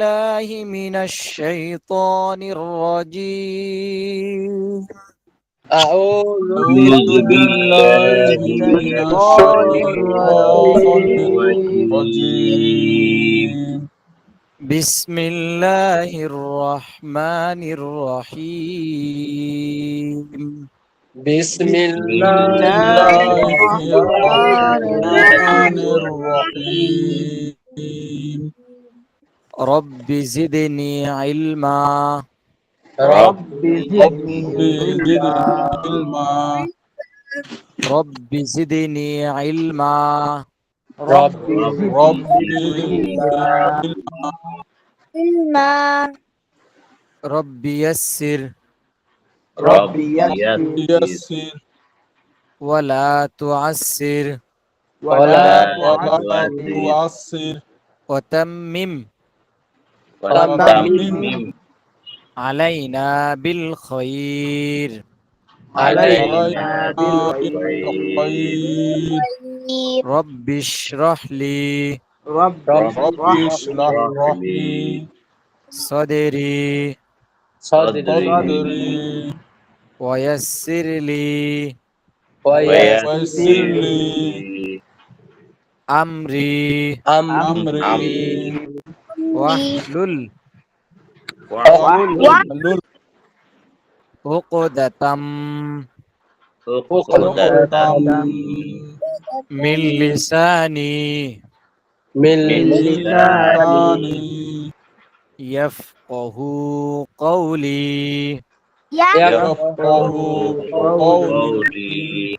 بالله من الشيطان الرجيم أعوذ أعوذ بالله من بالشيطان الشيطان الرجيم الرجيم بسم الله الرحمن الرحيم بسم بسم الله الله الرحمن الرحمن الرحيم الرحيم رب زدني علما رب رب زدني علما زدني علما رب زدني علما رب رب زدني زدني علما علما رب يسر رب رب يسر يسر ولا تعسر ولا ولا تعسر تعسر وتمم وتمم علينا بالخير علينا علينا بالخير بالخير رب اشرح لي رب رب اشرح اشرح لي لي صدري صدري صدري ويسر لي ويسر ويسر لي لي أمري أمري واحلل واحلل عقدة عقدة من لساني من من لساني لساني يفقه قولي يفقه يفقه قولي قولي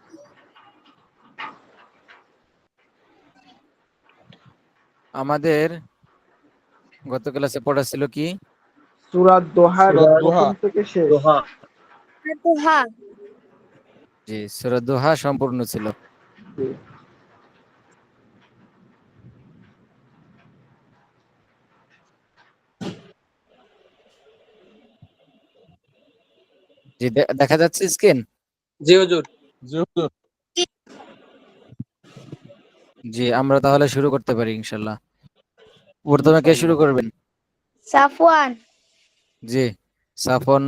আমাদের গত ক্লাসে পড়া ছিল কি সূরা দোহার সূরা দোহা প্রথম থেকে শেষ। দুহা জি সূরা দোহা সম্পূর্ণ ছিল জি দেখা যাচ্ছে স্ক্রিন জি হুজুর জি হুজুর জি আমরা তাহলে শুরু করতে পারি ইনশাআল্লাহ প্রথমে কে শুরু করবেন সাফওয়ান জি সাফন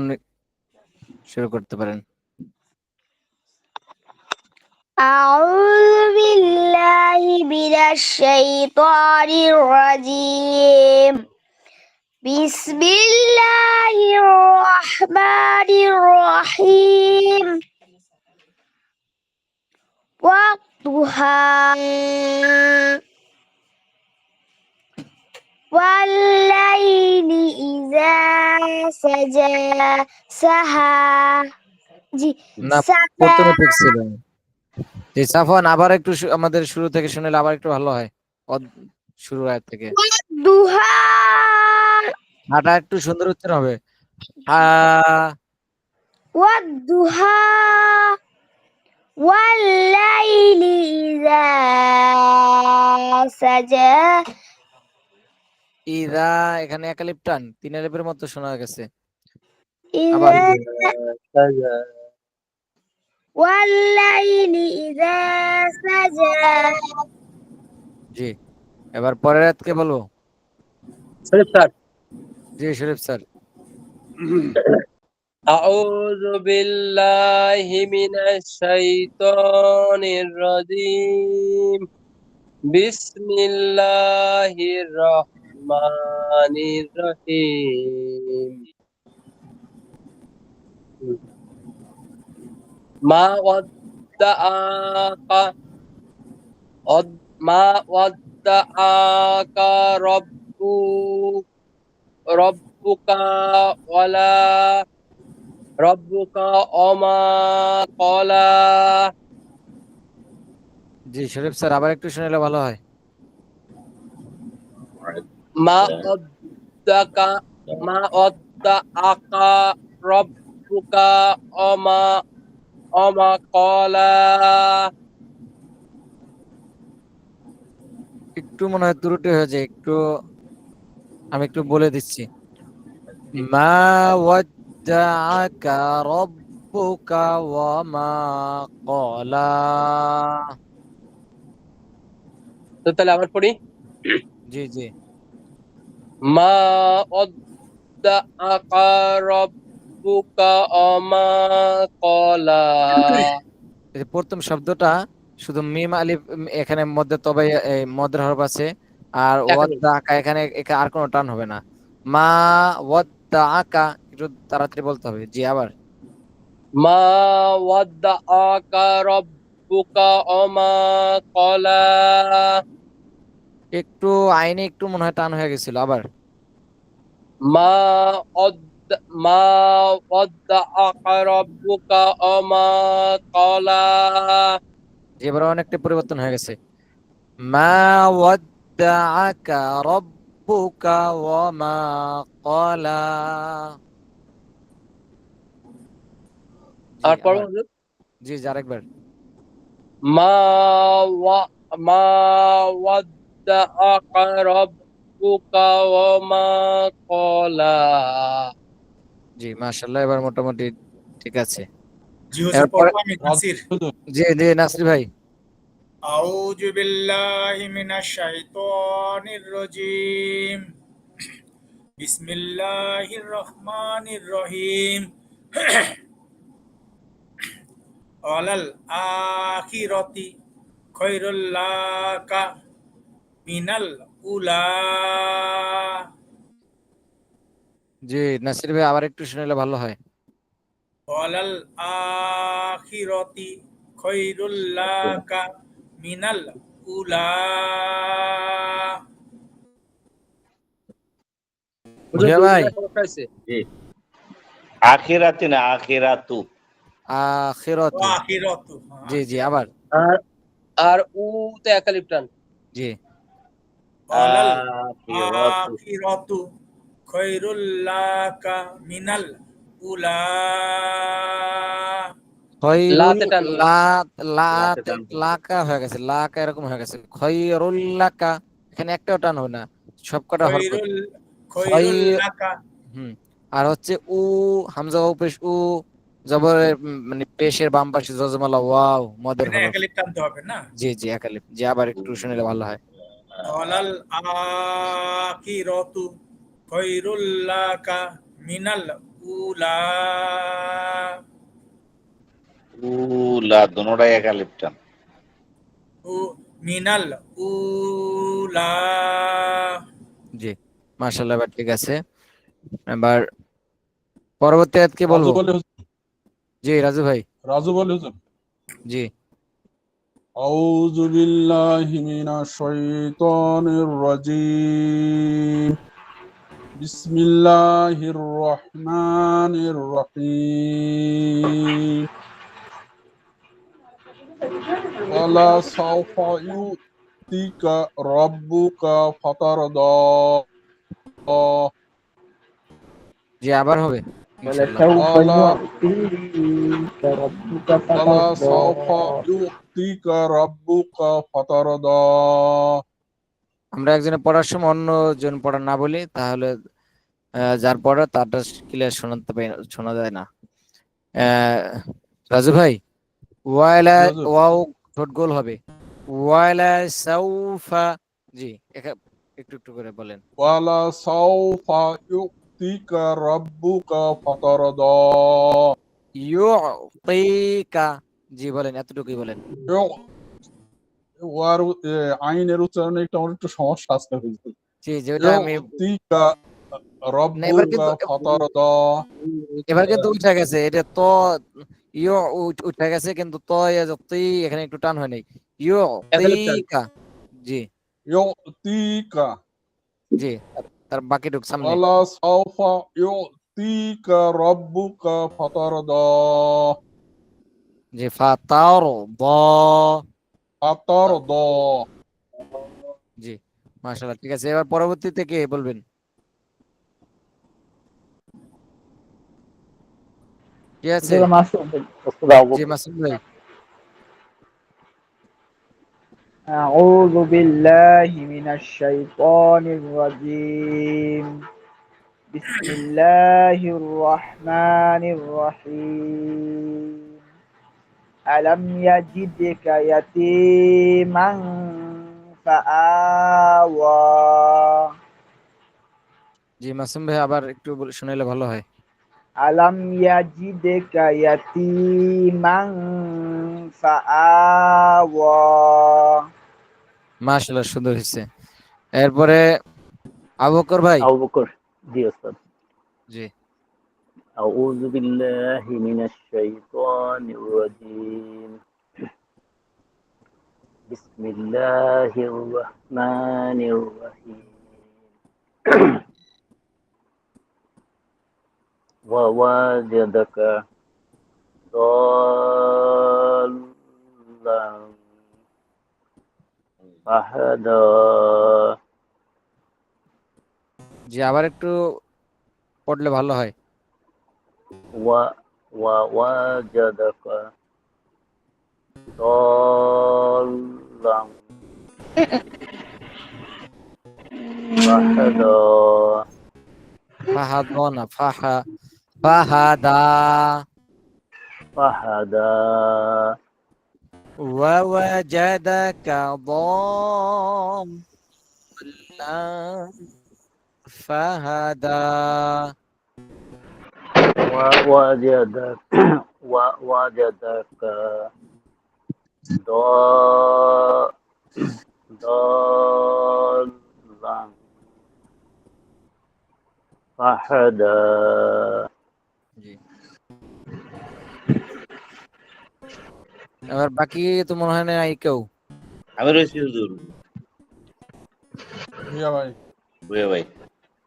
শুরু করতে পারেন أعوذ بالله من الشيطان الرجيم بسم الله الرحمن الرحيم والضحى والليل إذا سجى سها না প্রথমে ঠিক ছিল জি সাফন আবার একটু আমাদের শুরু থেকে শুনলে আবার একটু ভালো হয় শুরু আয়াত থেকে দুহা হাটা একটু সুন্দর উচ্চারণ হবে والضحى والليل إذا سجى ইদা এখানে একালিপ টান তিন আলিফের মতো শোনা গেছে আবার إذا والليل إذا سجى জি এবার পরের আয়াতকে বলবো শরীফ স্যার জি শরীফ স্যার أعوذ بالله من الشيطان الرجيم بسم الله الرحمن الرحيم ما ودعك ربك ولا ربك وما قلا জি শরীফ স্যার আবার একটু শুনলে ভালো হয় ما ودعك ربك وما قلا একটু মনে হয় ত্রুটি হয়েছে একটু আমি একটু বলে দিচ্ছি মা ওয়াদ্দাআকা রাব্বুকা ওয়া মা ক্বালা তো তাহলে আবার পড়ি জি জি মা ওয়াদ্দাআকা রাব্বুকা ওমা ক্বালা। এই যে প্রথম শব্দটা শুধু মিম আলিফ এখানে মধ্যে তবে মদের হরফ আছে, আর একালিফ। ওয়াদ্দা আকা এখানে আর কোনো টান হবে না। মা ওয়াদ্দা আকা, একটু তাড়াতাড়ি বলতে হবে। জি আবার। মা ওয়াদ্দাআকা রাব্বুকা ওমা ক্বালা। একটু আইনে একটু মনে হয় টান হয়ে গেছিল, আবার। মা মা ওয়াদ্দাআকা রাব্বুকা ওমা ক্বালা। জি এবার অনেকটা পরিবর্তন হয়ে গেছে। মা ওয়াদ্দাআকা রাব্বুকা ওয়া মা ক্বালা। জি আর পড়ো আবার। হুজুর। জি আরেকবার। মা ওয়া মা ওয়াদ্দাআকা রাব্বুকা ওমা ক্বালা। জি মাশাআল্লাহ, এবার মোটামুটি ঠিক আছে। জি হুজুর, এরপর পড়বো আমি নাসির। জি জি নাসির ভাই। আউযু বিল্লাহি মিনাশ শাইতানির রাজীম। বিসমিল্লাহির রহমানির রহিম। আলাল আখিরাতি খায়রুল লাকা মিনাল উলা। জি নাসির ভাই আবার একটু শুনলে ভালো হয়। আলাল আখিরাতি খায়রুল লাকা মিনাল উলা। হুজুর ভুলিয়া ভাই। দুইটা সমস্যা হয়েছে। জি আখিরাতে না আখিরাতু। আখিরাতু। আখিরাতু, জি জি আবার। আর আর উ তে একালিফ টান। জি আলাল আখিরাতু আখিরাতু খায়রুল লাকা মিনাল উলা। খয়রুল লাতে টান। লা লাতে লাতে টান পড়বে। লাকা হয়ে গেছে, লাকা এরকম হয়ে গেছে। খয়রুল লাকা, এখানে একটাও টান হবে না, সবকটা হরফ। খৈরুল খয় খৈরুল লাকা। হুম। আর হচ্ছে উ, হামজা ও পেশ উ, জবর মানে পেশের বাম পাশে জজমালা ওয়াও মদের এখানে হরফ। একালিপ টানতে হবে না। জি জি একালিফ। জি আবার একটু শুনলে ভালো হয়। আলাল আখিরাতু খৈরুল লাকা মিনাল উলা। উলা দুনোটাই একালিপটান। উ মিনাল উলা। জি মাশাআল্লাহ, এবার ঠিক আছে। এবার পরবর্তী আয়াত কি রাজু বলবো? বলে হুজুর। জি রাজু ভাই। রাজু বলে হুজুর। জি আউযু বিল্লাহি মিনাশ শাইতানির রাজীম। বিসমিল্লাহির রহমানির রহিম। ওয়ালা সাওফা ইউতিকা রাব্বুকা ফাতারদা। জি আবার হবে ইনশাআল্লাহ। ولسوف ওয়ালা يعطيك ربك ওয়ালা فترضى সাওফা ইউতিকা রাব্বুকা ফাতারদা। আমরা একজনে পড়ার সময় অন্যজন পড়া না বলি, তাহলে যার পড়া তারটা ক্লিয়ার শোনা যায় না। আহ, রাজু ভাই, ওয়াইলা জি হুজুর। ওয়াও ঠোঁট গোল হবে। ওয়াইলা সাউফা। জি একটু একটু করে বলেন। ওয়ালা সাওফা ইউতিকা রাব্বুকা ফাতারদা। ইউতিকা। জি বলেন, এতটুকুই বলেন। ওয়ার আইনের উচ্চারণে আমার একটু সমস্যা আছে হুজুর। জি যেটা আমি ইউতিকা না, এবার রাব্বুকা কিন্তু ফাতারদা। উঠে গেছে এটা তো। ইউ উঠে গেছে, কিন্তু তো এখানে একটু টান হয় নাই। একালিফ টান। ইউতিকা। জি ইউতিকা জি তার বাকিটুক সামনে। ওয়ালা সাওফা ইউতিকা রাব্বুকা ফাতারদা। জি ফাতার দ। ফাতারদা। জি মাশাআল্লাহ, ঠিক আছে। এবার পরবর্তীতে কে বলবেন? কি আছে? أستاذ معصوم. জি মাসুদ ভাই। أعوذ بالله من الشيطان الرجيم. بسم الله الرحمن الرحيم. ألم يجدك يتيما فآوى জি মাসুম ভাই আবার একটু শুনাইলে ভালো হয়। আলাম ইয়াজিদকা ইয়াতীমান ফাআওয়া। মাশাআল্লাহ সুন্দর হয়েছে। এরপরে আবু বকর ভাই। আবু বকর। জি ওস্তাদ। জি আউযু বিল্লাহি মিনাশ শাইতানির রাজীম। বিসমিল্লাহির রহমানির রহিম। ওয়া ওয়াজাদাকা দাল্লান ফাহাদা। জি আবার একটু পড়লে ভালো হয়। ওয়া ওয়াজাদাকা দাল্লান ফাহাদা। ফাহাদা না ফাহাদা। ফাহাদা। ওয়াজাদাকা দাল্লান ফাহাদা। ووجدك ضالا فهدى. জি এবার বাকি তো মনে হয় না কেউ। আমি রয়েছি হুজুর। ভুইয়া ভাই। ভুয়া ভাই।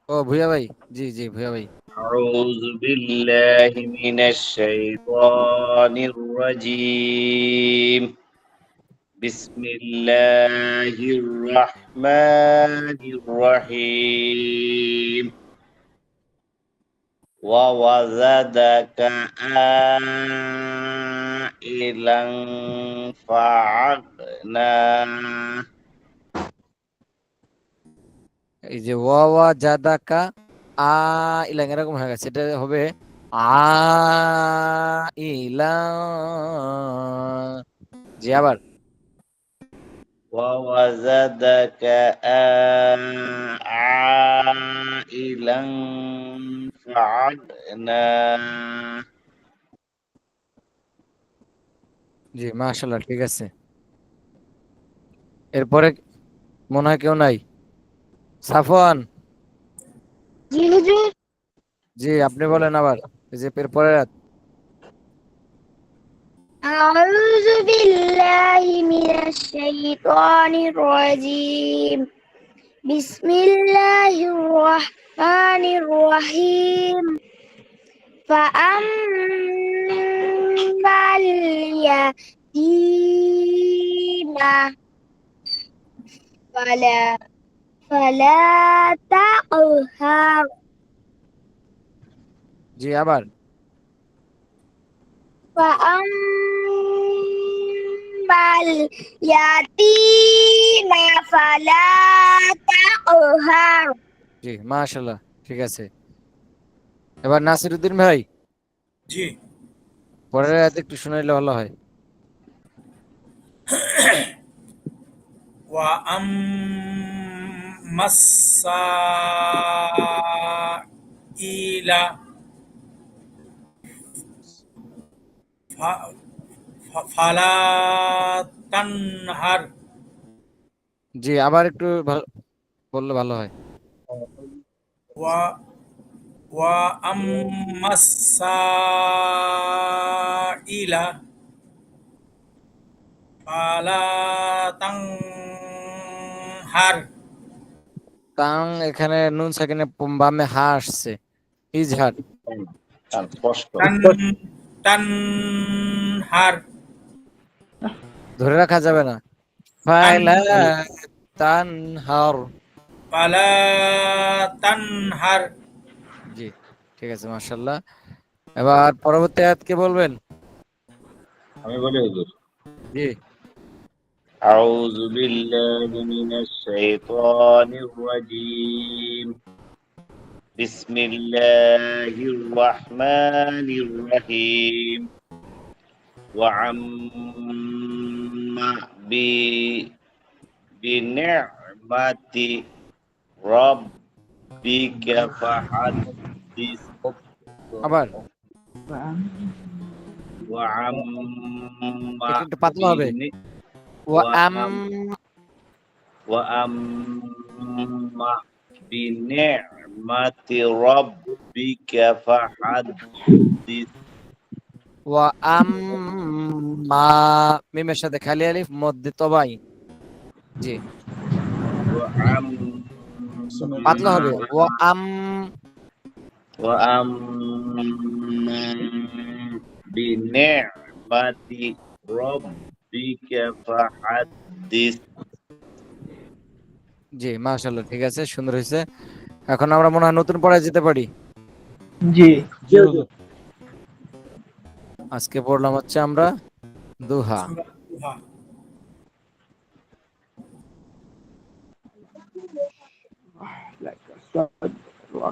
ও ভুয়া ভাই। জি জি ভুয়া ভাই। أعوذ بالله من الشيطان الرجيم. بسم الله الرحمن الرحيم. ووجدك عائلا فأغنى. এই যে ওয়া জাদাকা ইলাং এরকম হয়ে গেছে, এটা হবে ইলা। জি আবার ووجدك عائلا فأغنى. জি মাশাআল্লাহ ঠিক আছে। এরপরে মনে হয় কেউ নাই। সাফওয়ান। জি হুজুর। জি আপনি বলেন আবার এই যে এরপরে। أعوذ بالله من الشيطان الرجيم بسم الله الرحمن الرحيم فأما اليتيم فلا تقهر জি আবার فأما اليتيم فلا تقهر জি মাশাআল্লাহ ঠিক আছে। এবার নাসিরউদ্দিন ভাই জি পরের আয়াত একটু শুনাইলে ভালো হয়। ওয়া আম্মাসাইলা ফালা তানহার। জি আবার একটু বললে ভালো হয়। ওয়া ওয়া আম্মাসাইলা ফালা তানহার। তাং এখানে নুন সাকিনে বামে হা আসছে, ইজহার। স্পষ্ট। তানহার। ধরে রাখা যাবে না। ফালা তানহার। ফালা তানহার। জি ঠিক আছে মাশাআল্লাহ। এবার পরবর্তী আয়াত কে বলবেন? আমি বলি হুজুর। জি أعوذ بالله من الشيطان الرجيم. بسم الله الرحمن الرحيم. وعما بنعمة ربك فحدث আবার وعما একটু পাতলা হবে। ওয়া আম وأما بنعمة ربك فحدث ওয়া আম্মা মিমের সাথে খালি আলিফ মধ্যে তবাই। জি পাতলা হবে। ওয়া আম وأما بنعمة ربك فحدث জি মাশাআল্লাহ, ঠিক আছে, সুন্দর হয়েছে। এখন আমরা মনে হয় নতুন পড়ায় যেতে পারি। জি জি হুজুর। আজকে পড়লাম হচ্ছে আমরা দুহা। সূরা দুহা।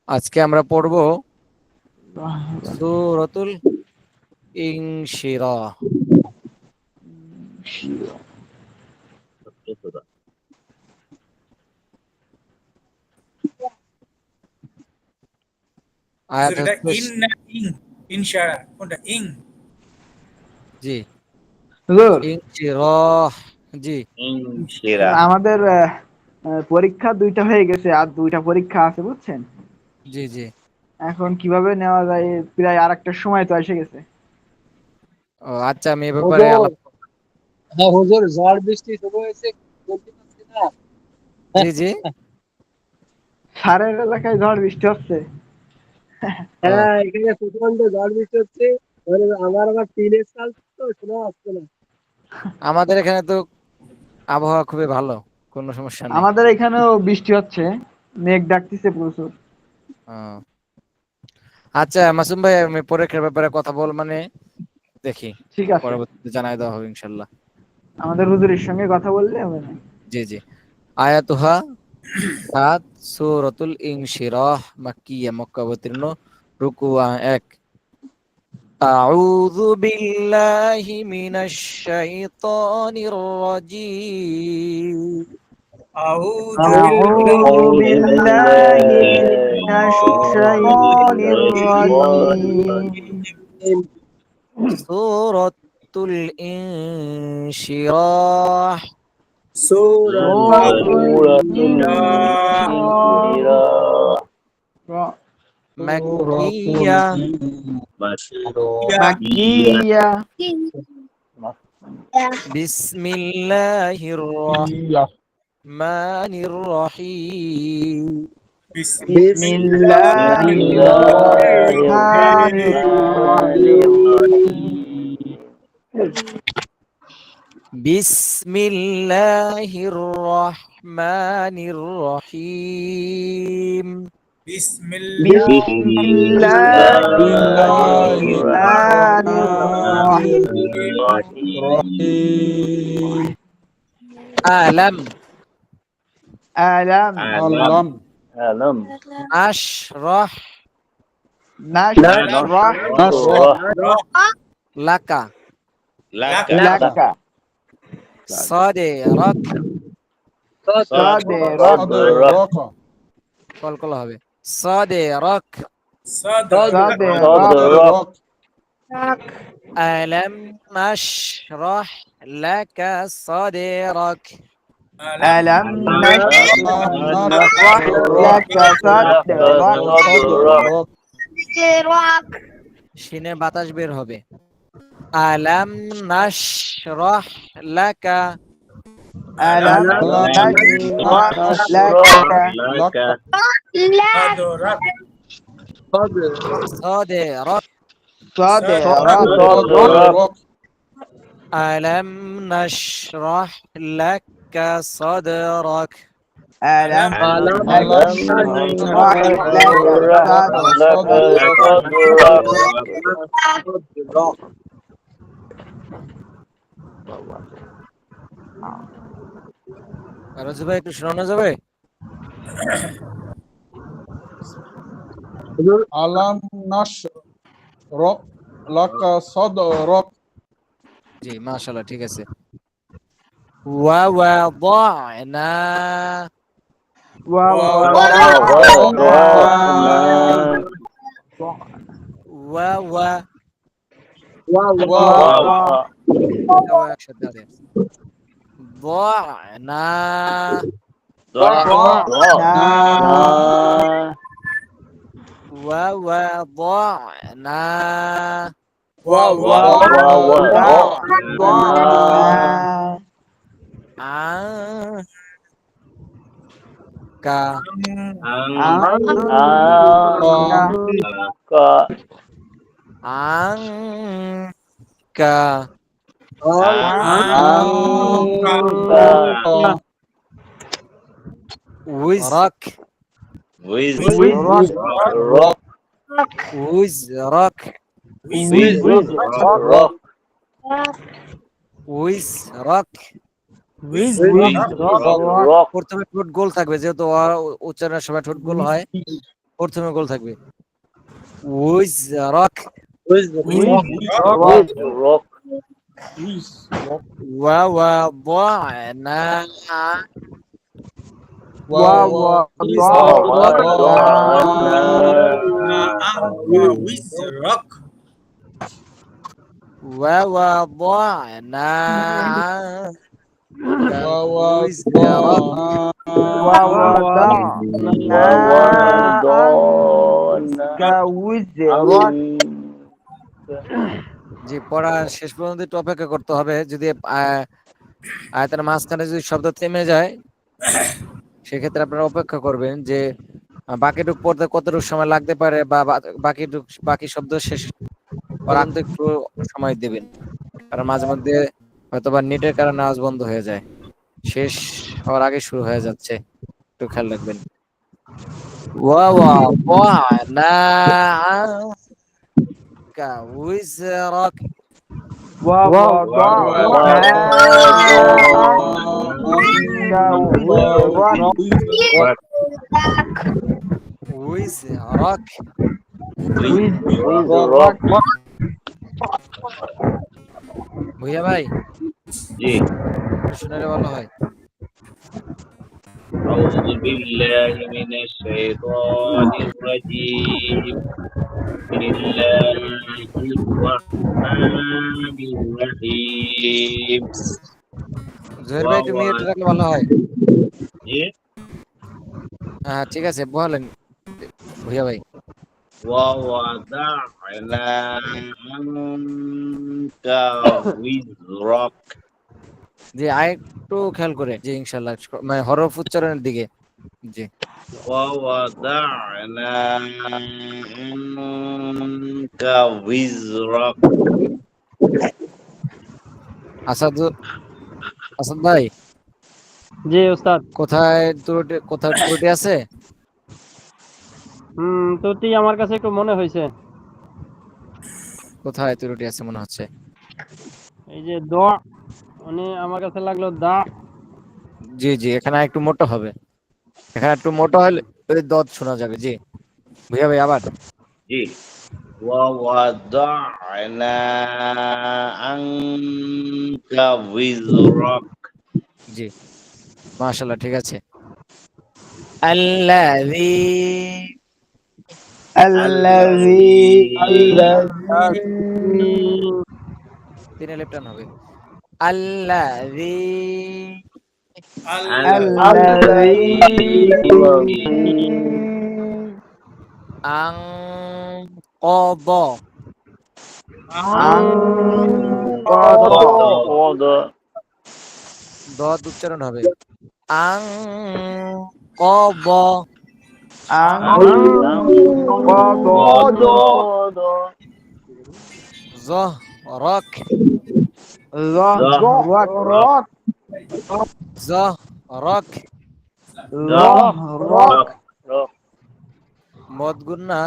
আজকে আমরা পড়বো সূরাতুল ইনশিরাহ। আয়াত এটা হচ্ছে ইন না ইং? ইনশাআল্লাহ কোনটা? ইং। জি হুজুর ইনশিরাহ। জি انشراح আমাদের পরীক্ষা 2টা হয়ে গেছে, আর 2টা পরীক্ষা আছে বুঝছেন। জি জি এখন কিভাবে নেওয়া যায়, প্রায় আরেকটার সময় তো এসে গেছে। ও আচ্ছা, আমি এ ব্যাপারে আলাপ। হ্যাঁ হুজুর, ঝড় বৃষ্টি শুরু হয়েছে, বলতে পারছি না। জি জি সারের এলাকায় ঝড় বৃষ্টি হচ্ছে। হ্যাঁ, এখানে প্রচন্ড ঝড় বৃষ্টি হচ্ছে। মানে আমার আবার টিনের চাল, তো শোনা আসছে না। আমাদের এখানে তো আবহাওয়া খুবই ভালো, কোনো সমস্যা নেই। আমাদের এখানেও বৃষ্টি হচ্ছে, মেঘ ডাকতেছে প্রচুর। ও, আচ্ছা মাসুম ভাই, আমি পরীক্ষার ব্যাপারে কথা বল মানে দেখি, ঠিক আছে, পরবর্তীতে জানাই দেওয়া হবে ইনশাল্লাহ। আমাদের হুজুরের সঙ্গে কথা বললে হবে না। জি জি আয়াতুহা 7, সূরাতুল ইনশিরাহ, মাক্কিয়া, মক্কা অবতীর্ণ, রুকু 1। আউযু বিল্লাহি মিনাশ শাইতানির রাজীম। আউযু أعوذ বিল্লাহি بالله من الشيطان الرجيم সূরাতুল ইনশিরাহ সূরাতুল سورة ইনশিরাহ মাক্কিয়া مكية বিসমিল্লাহির রাহমানির রহিম। بسم الله الرحمن الرحيم বিসমিল্লাহির রাহমানির রহিম। বিসমিল্লাহ بسم الله الرحمن الرحيم আলাম ألم আল্লাম ألم আশরাহ نشرح লাকা لك لك সাদরাক, صدرك صدرك কলকল হবে, সাদরাক। সাদরাক صدرك صدرك আলাম নাশরাহ লাকা সাদরাক। ألم نشرح لك صدرك صدرك শিনে বাতাস বের হবে। আলাম নাশরাহ লাকা, ألم نشرح لك لك সাদরাক সাদরাক। صدرك আলাম নাশরাহ লাকা সাদরাক। ألم ألم نشرح لك صدرك রাজু ভাই একটু শোনানো যাবে? হুজুর, আলাম নাশ রক লাকা সাদরক। জি মাশাআল্লাহ, ঠিক আছে। ওয়া ওয়াদানা ওয়া ওয়া ওয়া ওয়া ওয়া একসাথে দাঁড়িয়ে আছে। ضعنا ووضعنا عنك عنك وزرك Rock. وزرك وزرك প্রথমে ঠোঁট গোল থাকবে, যেহেতু উচ্চারণের সময় ঠোঁট গোল হয়, প্রথমে গোল থাকবে। وزرك ووضعنا ووزرك ووضعنا জি, পড়া শেষ পর্যন্ত একটু অপেক্ষা করতে হবে। যদি আয়াতের মাঝখানে যদি শব্দ থেমে যায়, সেক্ষেত্রে আপনারা অপেক্ষা করবেন যে বাকিটুক পড়তে কতটুকু সময় লাগতে পারে, বা বাকি শব্দ শেষ রাখতে একটু সময় দেবেন, কারণ মাঝে মধ্যে হয়তোবা নেটের কারণে আওয়াজ বন্ধ হয়ে যায়, শেষ হওয়ার আগে শুরু হয়ে যাচ্ছে, একটু খেয়াল রাখবেন। ووضعنا عنك وزرك وزرك ভুইয়া ভাই জি শুনে ভালো হয়। أعوذ بالله من الشيطان الرجيم بسم الله الرحمن الرحيم জহির ভাই একটু মিউট রাখলে ভালো হয়। জি হ্যাঁ ঠিক আছে, বলেন ভুইয়া ভাই। ووضعنا عنك وزرك জি আরেকটু খেয়াল করে, জি ইনশাআল্লাহ, মানে হরফ উচ্চারণের দিকে। জি ووضعنا عنك وزرك আসাদ আসাদ ভাই, জি ওস্তাদ। কোথায় ত্রুটি আছে? ত্রুটি আমার কাছে একটু মনে হয়েছে। কোথায় ত্রুটি আছে মনে হচ্ছে? এই যে দ, মানে আমার কাছে লাগলো দা। জি জি, এখানে একটু মোটা হবে, এখানে একটু মোটা হলে ওই দত শোনা যাবে। জি ভুইয়া ভাই আবার। জি ووضعنا عنك وزرك জি মাশাআল্লাহ, ঠিক আছে। আল্লাযী তিনে লেফটান হবে। আল্লাযী আনকাদ দত উচ্চারণ হবে। আনকাদ যহরাক যহরাক মদ গুন্না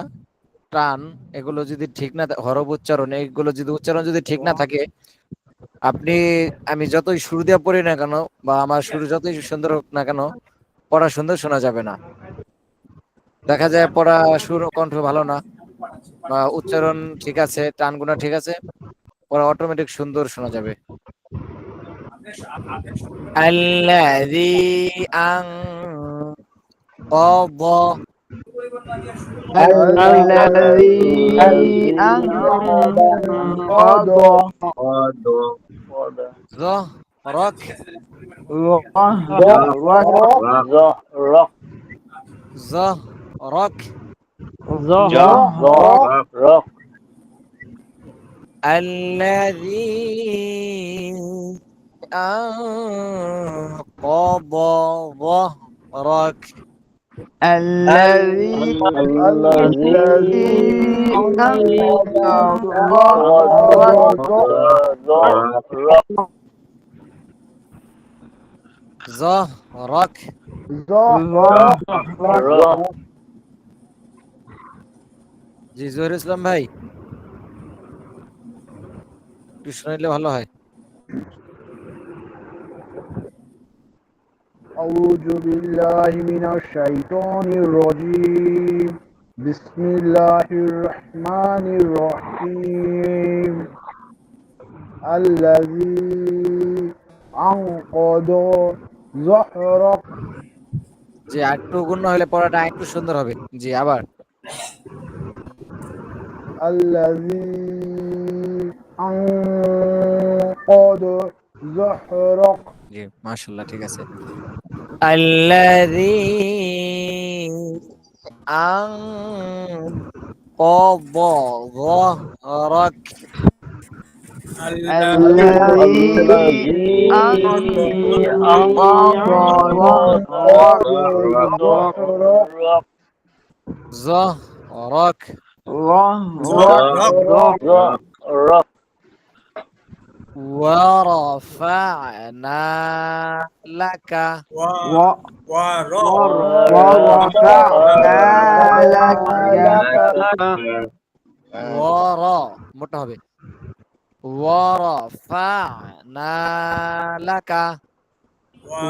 টান এগুলো যদি ঠিক না, হরফ উচ্চারণ এগুলো যদি উচ্চারণ যদি ঠিক না থাকে, আমি যতই সুর দিয়ে পড়ি না কেন, বা আমার সুর যতই সুন্দর হোক না কেন, পড়া সুন্দর শোনা যাবে না। দেখা যায় পড়া সুর ও কণ্ঠ ভালো না, বা উচ্চারণ ঠিক আছে, টানগুনা ঠিক আছে, পড়া অটোমেটিক সুন্দর শোনা যাবে। আল্লাযী আনকাযা الذي أنقض ظهرك ظهرك ظهرك ظهرك ظهرك الذي أنقض ظهرك الذي الذي أنقض ظهرك ظهرك ظهرك জি জহির ইসলাম ভাই, একটু শুনাইলে ভালো হয়। أعوذ بالله من الشيطان الرجيم بسم الله الرحمن الرحيم الذي أنقض ظهرك জি একটু গুণ হলে পড়াটা একটু সুন্দর হবে। জি আবার الذي أنقض ظهرك জি মাশাআল্লাহ ঠিক আছে। الذي أنقض ظهرك الذي أنقض ظهرك ظهرك ظهرك ورفعنا لك ورفعنا لك মোটা হবে ورفعنا لك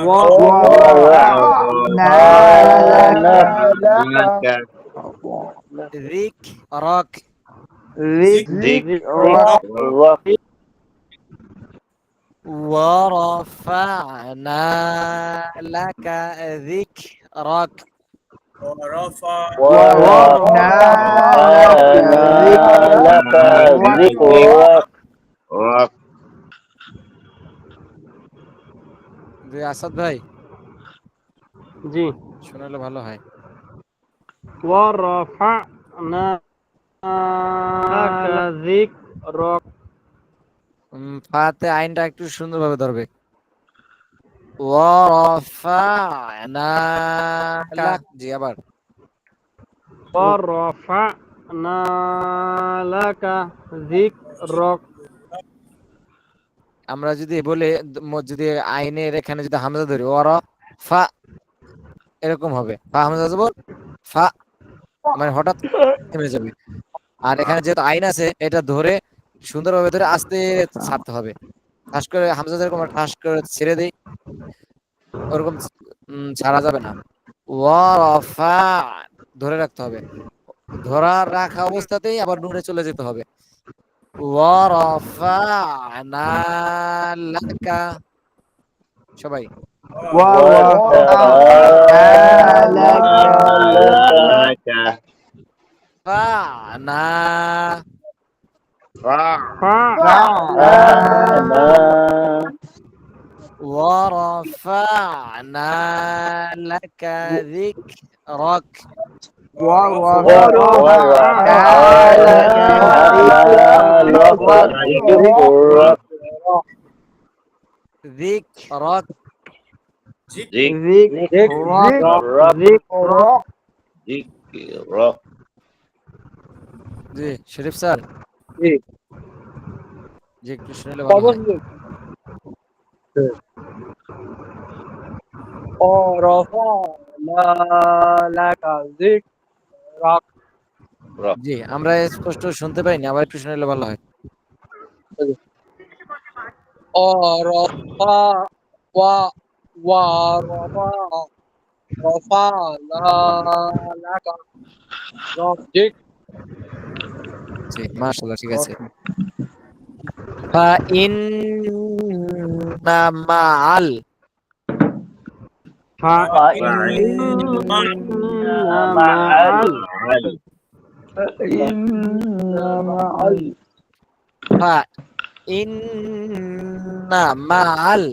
ورفعنا لك ذكرك ذكرك ورفعنا لك ذكرك ورفعنا لك ذكرك জি আসাদ ভাই জি শোনালে ভালো হয়। ورفعنا ذكرك ফাতে আইনটা একটু সুন্দরভাবে ধরবে। ورفعنا لك জি আবার ورفعنا لك ذكرك আমরা যদি বলে যদি আইনের এখানে যদি হামজা ধরি ওরা ফা এরকম হবে, ফা হামজা জবর ফা মানে হঠাৎ থেমে যাবে। আর এখানে যেহেতু আইন আছে এটা ধরে সুন্দরভাবে ধরে আস্তে ছাড়তে হবে। ঠাস করে হামজা যেরকম ঠাস করে ছেড়ে দেই ওরকম ছাড়া যাবে না। ওয়ারাফা ধরে রাখতে হবে, ধরা রাখা অবস্থাতেই আবার নুনে চলে যেতে হবে। ওয়ারাফা'না লাকা সবাই ফা'না ورفعنا لك ذكرك ذكرك জি শরীফ স্যার জি জি একটু শুনলে ভালো হয়। ورفعنا لك ذكرك জি আমরা স্পষ্ট শুনতে পাইনি, আবার একটু শুনলে ভালো হয়। ورفع ورفع রফা লাকা রফ ঠিক জি মাশাআল্লাহ ঠিক আছে ফা ইন্না মাআল ফা ইন্না মাআল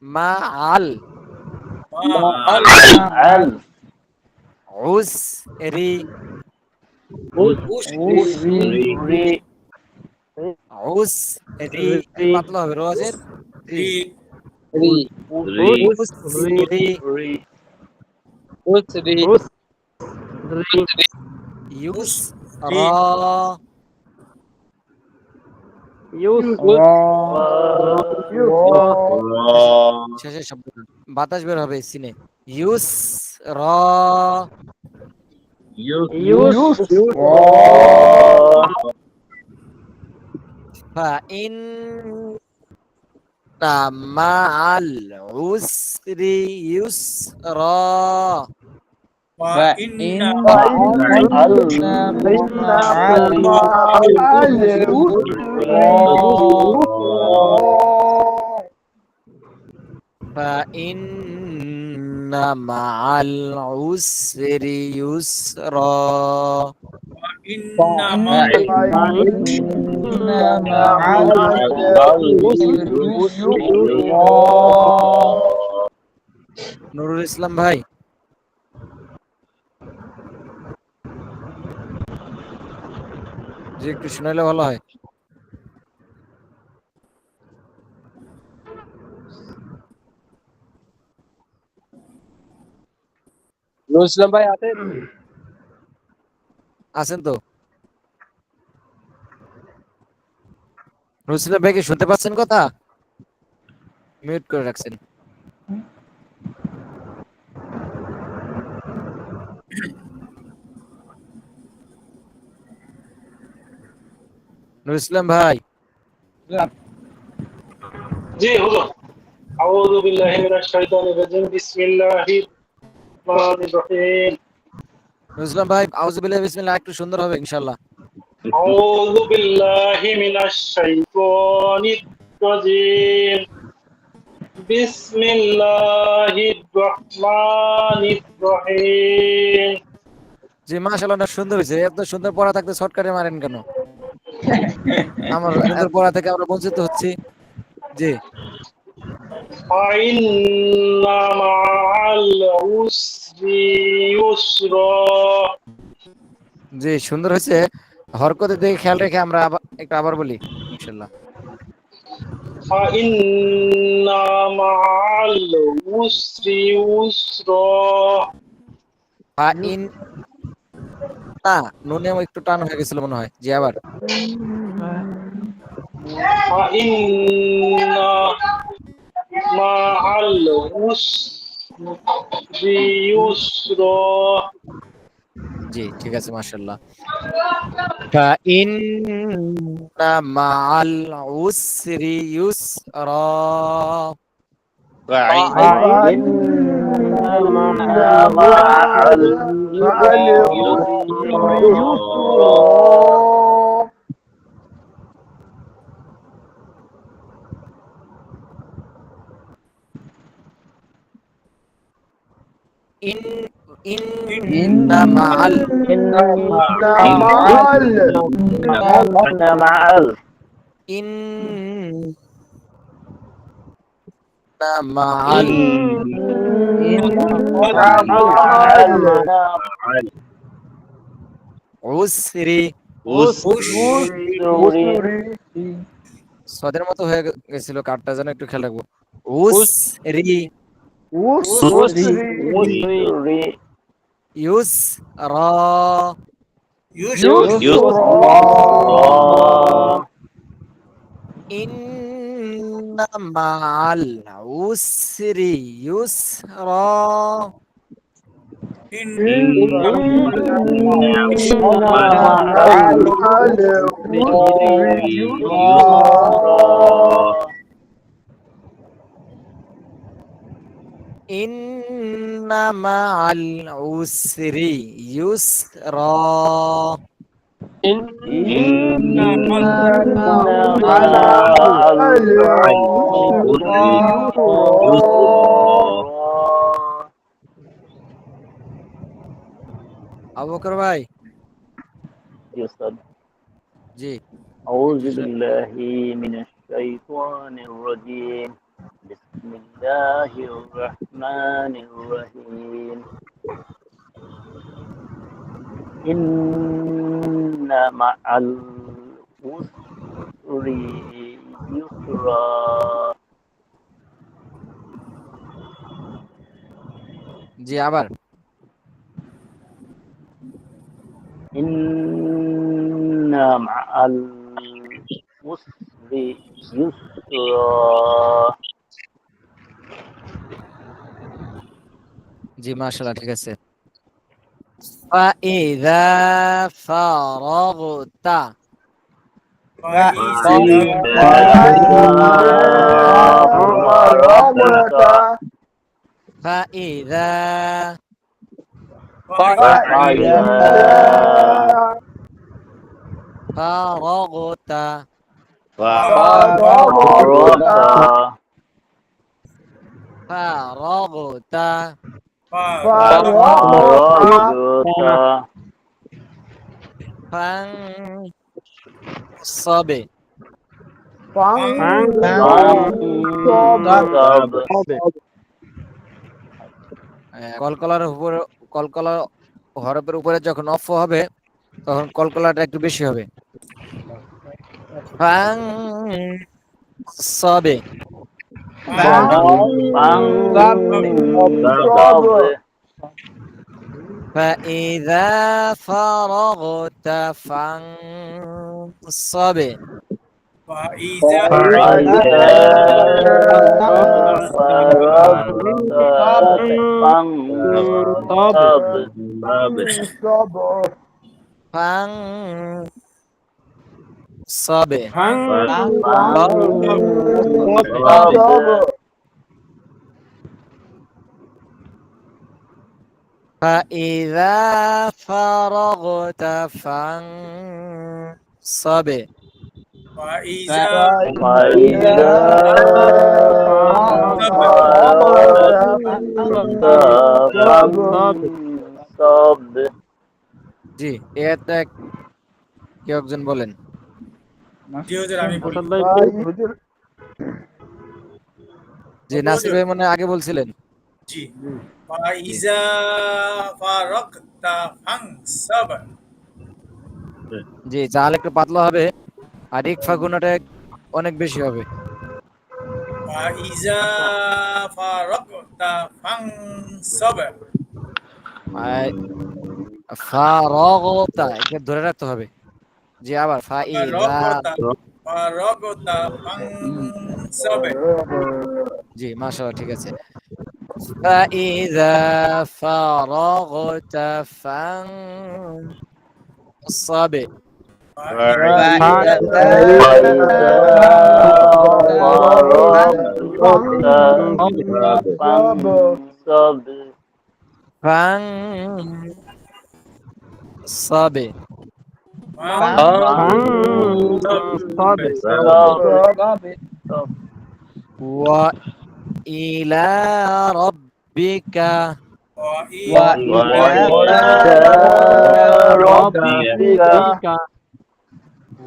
মাআল উসরি উসরি পাতলা হবে রোজের রি উসরি উসরি ইউস র শেষের শব্দ বাতাস বের হবে সিনে ইউস র ফা ইন মাআল উসরি ইউসরা فإن مع العسر يسرا নুরুল ইসলাম ভাই যে একটু শোনালে ভালো হয় নুরুল ইসলাম ভাই আছেন আছেন তো নুরুল ইসলাম ভাই কি শুনতে পাচ্ছেন কথা মিউট করে রাখছেন নুরুল ইসলাম ভাই জি হুজুর আউযু বিল্লাহি মিনাশ শাইতানির রাজিম বিসমিল্লাহির রহমানির রহিম নুরুল ইসলাম ভাই আউযু বিল্লাহি বিসমিল্লাহ একটু সুন্দর হবে ইনশাআল্লাহ আউযু বিল্লাহি মিনাশ শাইতানির রাজিম বিসমিল্লাহির রহমানির রহিম জি মাশাআল্লাহ অনেক সুন্দর হয়েছে এত সুন্দর পড়া থাকতে শর্টকাটে মারেন কেন আমার সুন্দর পড়া থেকে আমরা বঞ্চিত হচ্ছি জি ফাইন্না মা'আল উসরি ইউসরা জি সুন্দর হয়েছে হরকতের দিকে খেয়াল রেখে আমরা একটু আবার বলি ইনশাআল্লাহ ফাইন্না মা'আল উসরি ইউসরা ফাইন না নুনে একটু টান হয়ে গেছিল মনে হয় জি আবার ফাইন্না মা'আল উসরি ইউসরা জি ঠিক আছে মাশাআল্লাহ ফাইন্না মাআল উসরি ইউসরা إن مع عسري সদের মতো হয়ে গেছিল কাটটা যেন একটু খেয়াল রাখবো উসরি ইউসরা ইন্না মা'আল উসরি ইউসরা ইন্না মাআল উসরি ইউসরা আবু বকর ভাই জি উস্তাদ জি أعوذ بالله من الشيطان الرجيم بسم الله الرحمن الرحيم إن مع العسر يسرا জি আবার إن مع العسر يسرا জি মাশাআল্লাহ ঠিক আছে فإذا فرغت فإذا فرغت فرغت فانصب কলকলার উপরে কলকলা হরফের উপরে যখন অফ হবে তখন কলকলাটা একটু বেশি হবে ফাংসবে فإذا فرغت فانصب فانصب فإذا فرغت فانصب জি এটা কেউ একজন বলেন জি নাসির ভাই মনে হয় আগে বলছিলেন জি জাল একটু পাতলা হবে আর ইকফা গুণাটা অনেক বেশি হবে ফারাগতা একে ধরে রাখতে হবে জি আবার ফাইদা জি মাশাআল্লাহ ঠিক আছে ফাইদা ফারাগতা ফানসাব فانصب وإلى ربك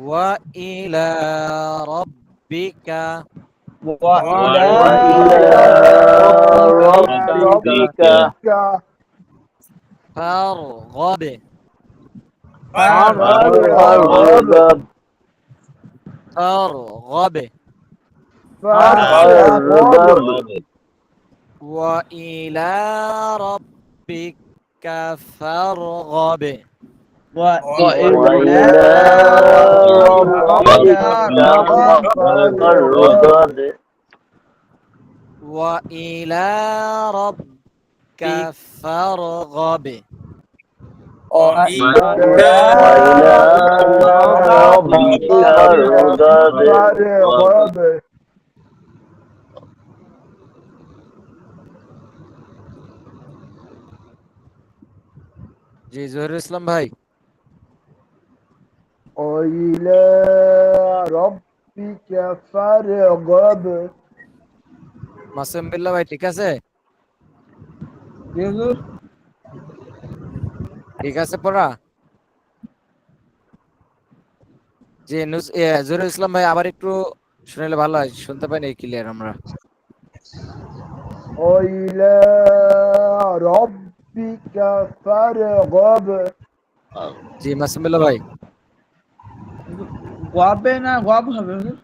وإلى ربك فارغب فارغب وإلى ربك فارغب وإلى ربك وإلى ربك فارغب وإلى ربك فارغب জি জহিরুল ইসলাম ভাই وإلى ربك فارغب মাসুম বিল্লাহ ভাই ঠিক আছে ঠিক আছে পড়া জি জহিরুল ইসলাম ভাই আবার একটু শুনলে ভালো হয় শুনতে পাই না ক্লিয়ার আমরা وإلى ربك فارغب জি মাসুম বিল্লাহ ভাই গবে না গব হবে হুজুর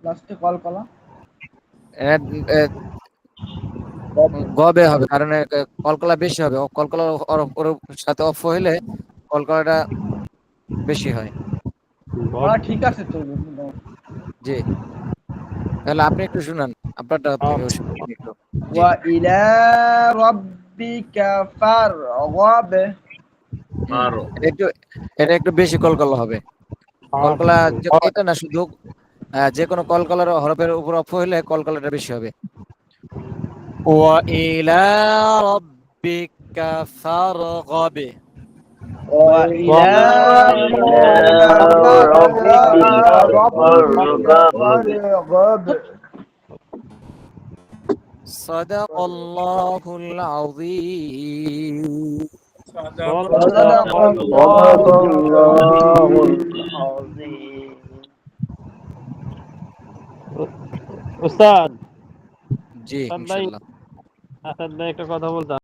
লাস্টে কল কলা গবে হবে কারণ কলকলা বেশি হবে কলকলা ওর সাথে অফ হইলে কলকলাটা বেশি হয় ঠিক আছে তো জি তাহলে আপনি একটু শুনান আপনারটা থেকে শুনুন একটু জি وإلى ربك فارغب এটা একটু বেশি কলকলা হবে কলকলা এটা না শুধু যে কোনো কলকলার হরফের উপর অফ হইলে কলকলাটা বেশি হবে وإلى ربك فارغب وإلى ربك فارغب صدق الله العظيم صدق الله العظيم উস্তাদ জি আসাদ ভাই ইনশাআল্লাহ আসাদ ভাই একটা কথা বলতাম